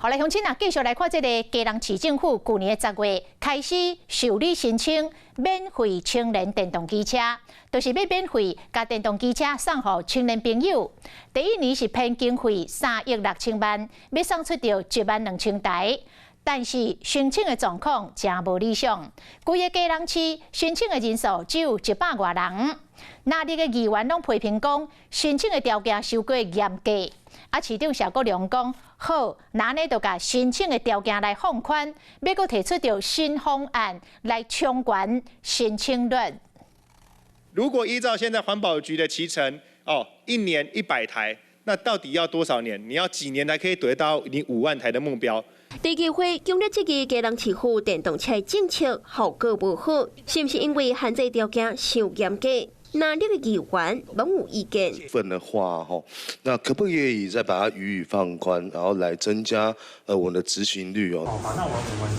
好来，乡亲啊，继续来看这个基隆市政府去年10月开始受理申请免费青年电动机车，就是要免费把电动机车送给青年朋友。第一年是编经费3亿6千万，要送出到12000台。 但是申请的状况真无理想，规个基隆市申请的人数只有100多人。那里的议员拢批评讲，申请的条件太过严格。市长谢国良讲，好，那呢就甲申请的条件来放宽，要阁提出到新方案来冲关申请率。如果依照现在环保局的期程，1年100台，那到底要多少年？你要几年才可以得到你5万台的目标？ 第二回强烈质疑基隆市府电动车政策效果无好，是不是因为限制条件太严格？那这个议员拢有意见。份的话，那可不可以再把它予以放宽，然后来增加我们的执行率哦？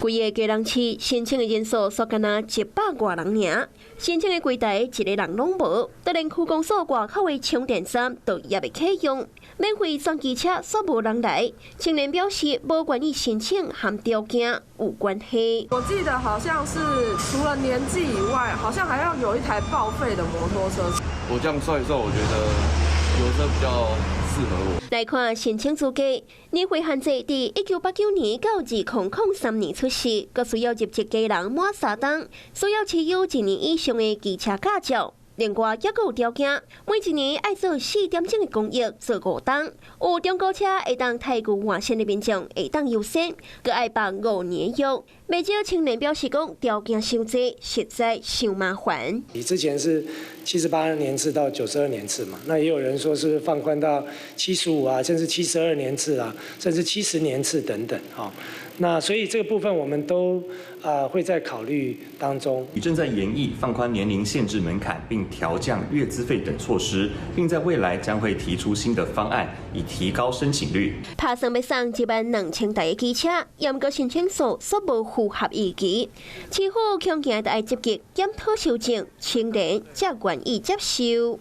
规个基隆市申请的人数所干那100多人尔，申请的柜台一个人拢无，就连区公所外口的充电站都也未启用，免费送机车煞无人来。青年表示无愿意申请，和条件有关系。我记得好像是除了年纪以外，好像还要有一台报废的摩托车。我这样算一算，我觉得油车比较适合我。来看申请资格，年会限制伫1989年到2003年出世，佮需要入籍基隆满3档，需要持有1年以上的机车驾照。 另外，也有条件，每一年爱做4点钟的公益，做5档。有中古车会当汰旧换新的民众会当优先，佮爱办5年约。不少青年表示讲，条件伤济，实在伤麻烦。你之前是78年次到92年次嘛，那也有人说是放宽到75啊，甚至72年次啊，甚至70年次等等啊。那所以这个部分我们都会在考虑当中。正在研议放宽年龄限制门槛，并调降月资费等措施，并在未来将会提出新的方案，以提高申请率。拍算要送12000台的机车，严格申请数所无符合预期，市府恐惊就要积极检讨修正，青年才愿意接受。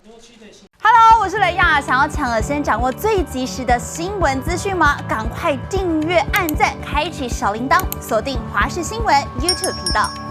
Hello， 我是雷亚，想要抢了先掌握最及时的新闻资讯吗？赶快订阅、按赞、开启小铃铛，锁定华视新闻 YouTube 频道。